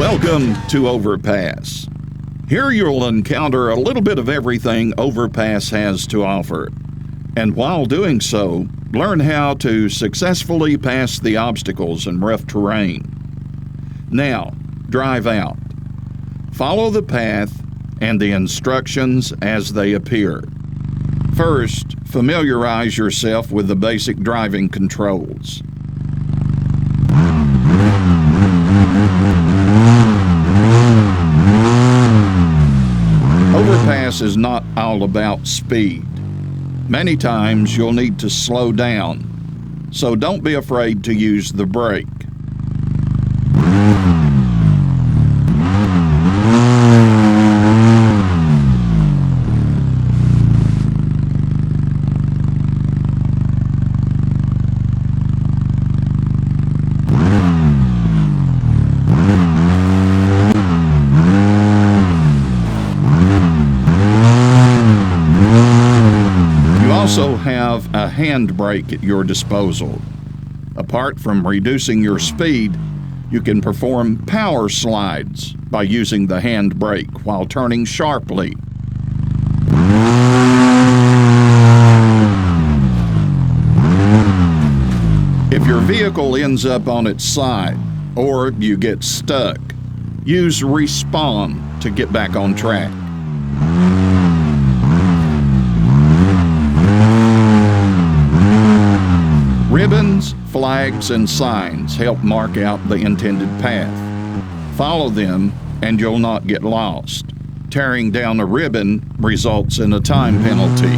Welcome to Overpass. Here you'll encounter a little bit of everything Overpass has to offer. And while doing so, learn how to successfully pass the obstacles in rough terrain. Now, drive out. Follow the path and the instructions as they appear. First, familiarize yourself with the basic driving controls. Overpass is not all about speed. Many times you'll need to slow down, so don't be afraid to use the brake. Also have a handbrake at your disposal. Apart from reducing your speed, you can perform power slides by using the handbrake while turning sharply. If your vehicle ends up on its side or you get stuck, use respawn to get back on track. Ribbons, flags, and signs help mark out the intended path. Follow them and you'll not get lost. Tearing down a ribbon results in a time penalty.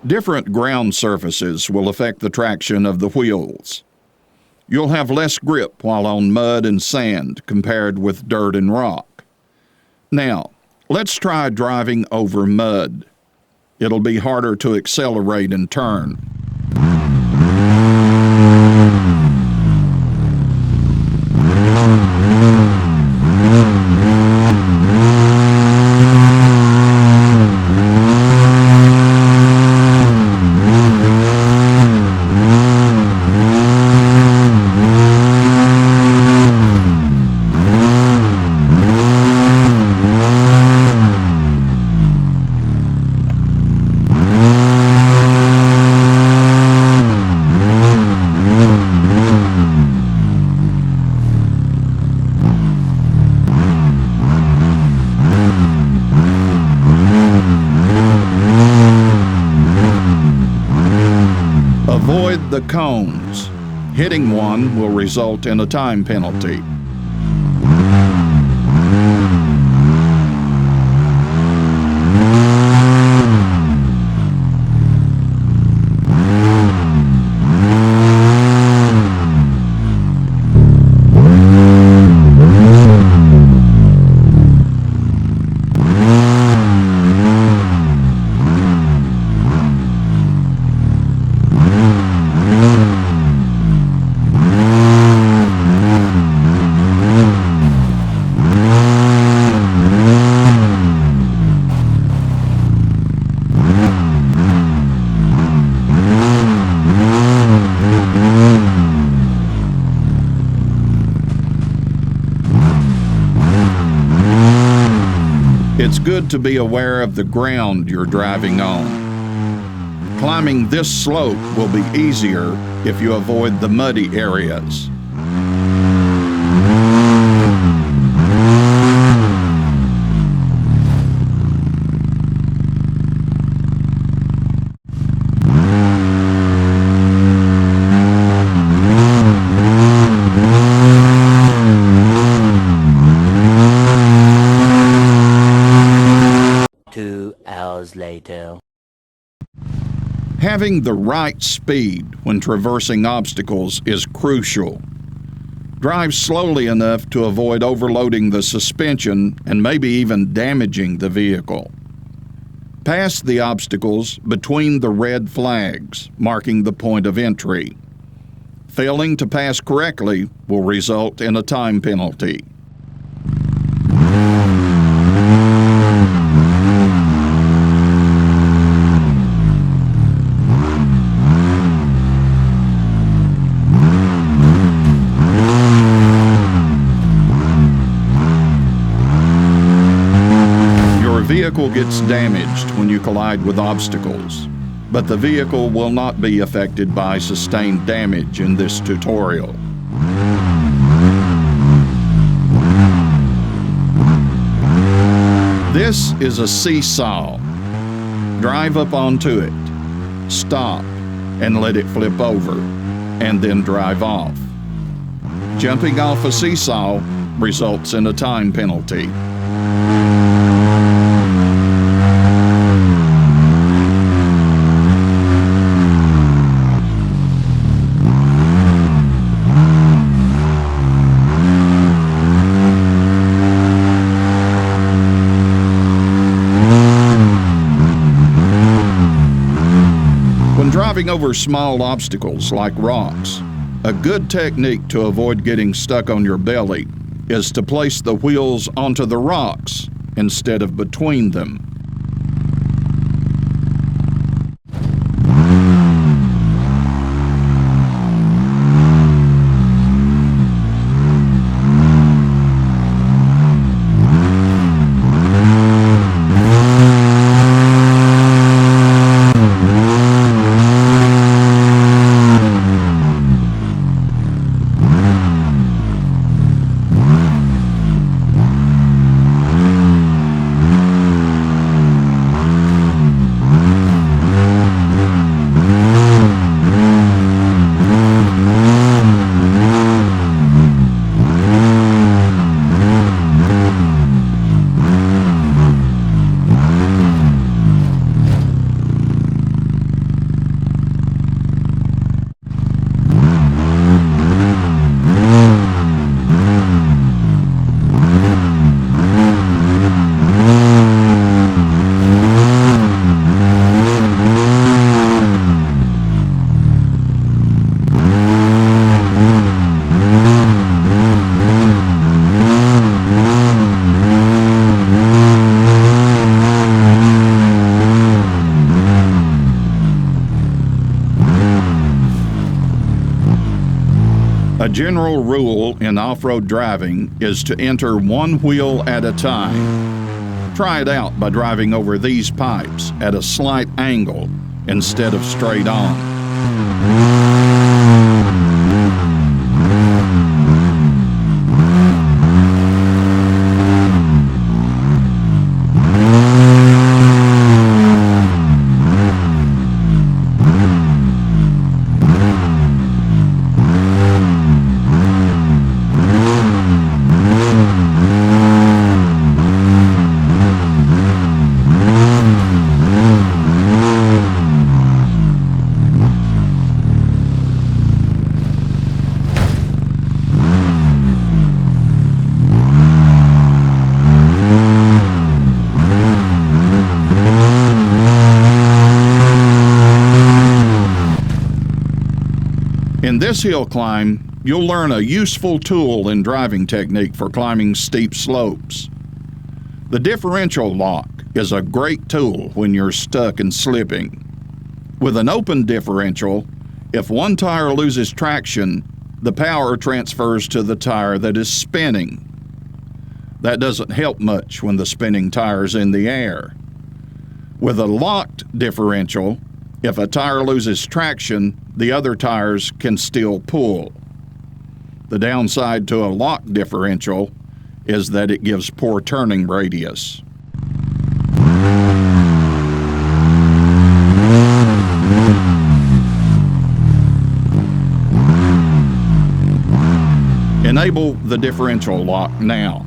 Different ground surfaces will affect the traction of the wheels. You'll have less grip while on mud and sand compared with dirt and rock. Now, let's try driving over mud. It'll be harder to accelerate and turn. Avoid the cones. Hitting one will result in a time penalty. It's good to be aware of the ground you're driving on. Climbing this slope will be easier if you avoid the muddy areas. Having the right speed when traversing obstacles is crucial. Drive slowly enough to avoid overloading the suspension and maybe even damaging the vehicle. Pass the obstacles between the red flags, marking the point of entry. Failing to pass correctly will result in a time penalty. The vehicle gets damaged when you collide with obstacles, but the vehicle will not be affected by sustained damage in this tutorial. This is a seesaw. Drive up onto it, stop, and let it flip over, and then drive off. Jumping off a seesaw results in a time penalty. Driving over small obstacles like rocks, a good technique to avoid getting stuck on your belly is to place the wheels onto the rocks instead of between them. A general rule in off-road driving is to enter one wheel at a time. Try it out by driving over these pipes at a slight angle instead of straight on. In this hill climb, you'll learn a useful tool in driving technique for climbing steep slopes. The differential lock is a great tool when you're stuck and slipping. With an open differential, if one tire loses traction, the power transfers to the tire that is spinning. That doesn't help much when the spinning tire's in the air. With a locked differential, if a tire loses traction, the other tires can still pull. The downside to a locked differential is that it gives poor turning radius. Enable the differential lock now.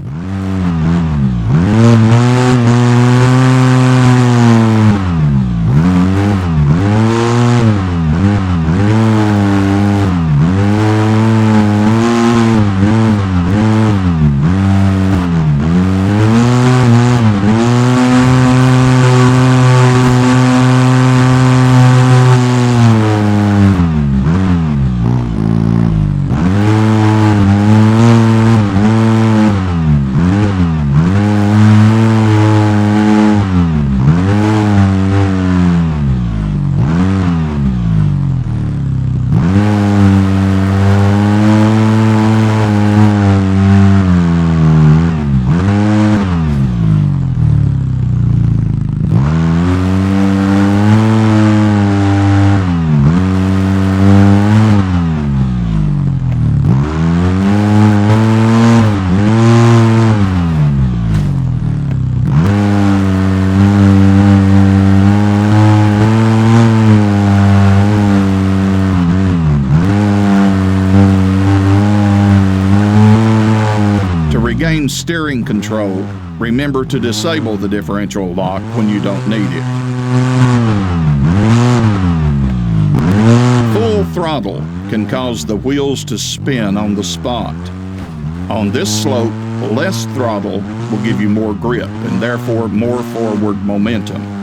steering control, remember to disable the differential lock when you don't need it. Full throttle can cause the wheels to spin on the spot. On this slope, less throttle will give you more grip and therefore more forward momentum.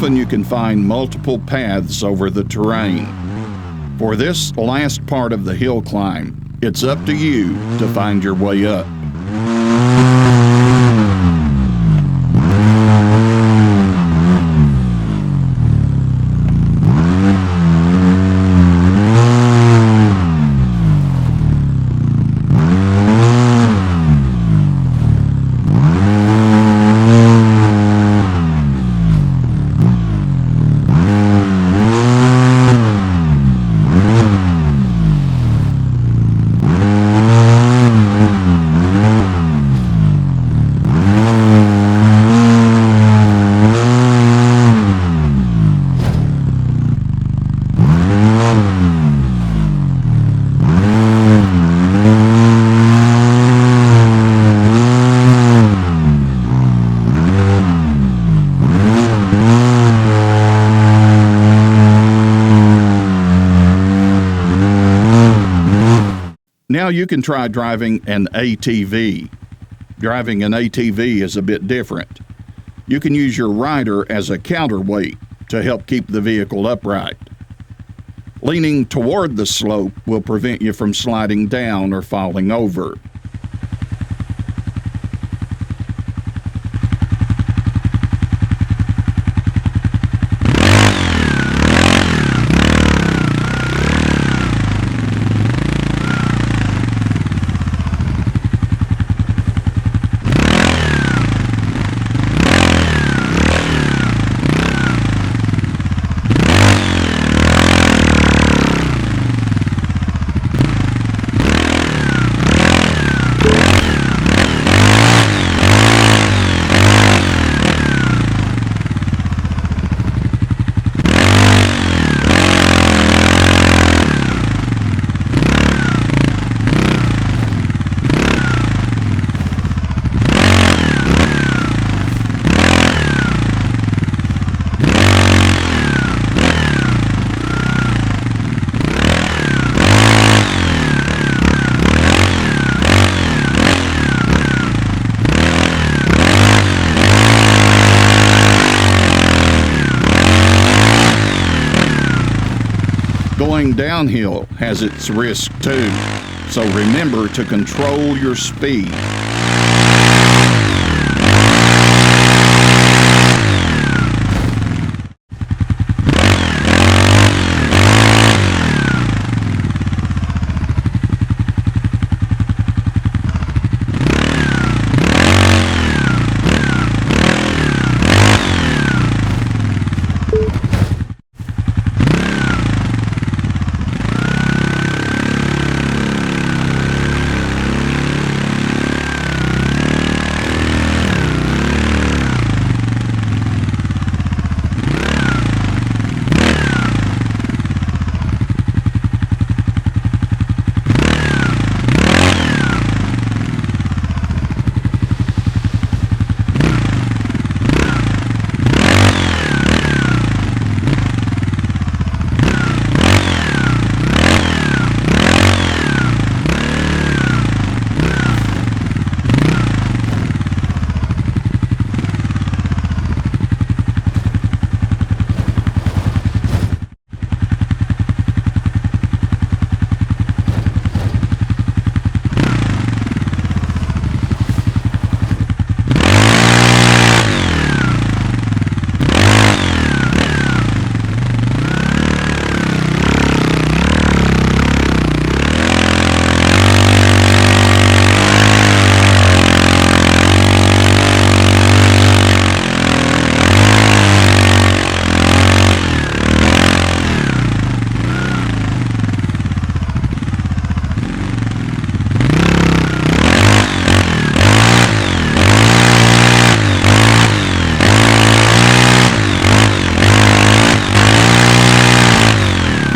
Often you can find multiple paths over the terrain. For this last part of the hill climb, it's up to you to find your way up. Now you can try driving an ATV. Driving an ATV is a bit different. You can use your rider as a counterweight to help keep the vehicle upright. Leaning toward the slope will prevent you from sliding down or falling over. Going downhill has its risk too, so remember to control your speed.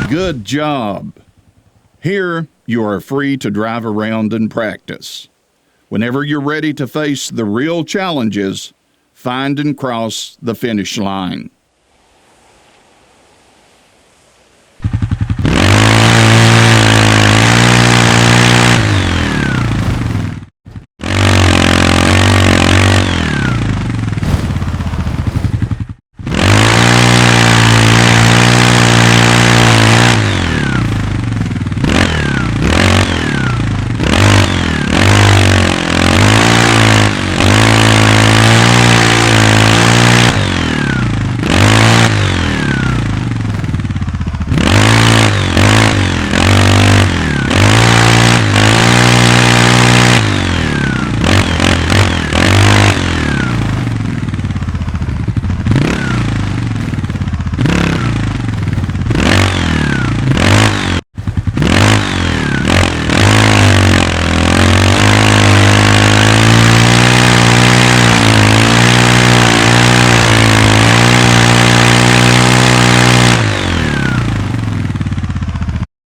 Good job! Here, you are free to drive around and practice. Whenever you're ready to face the real challenges, find and cross the finish line.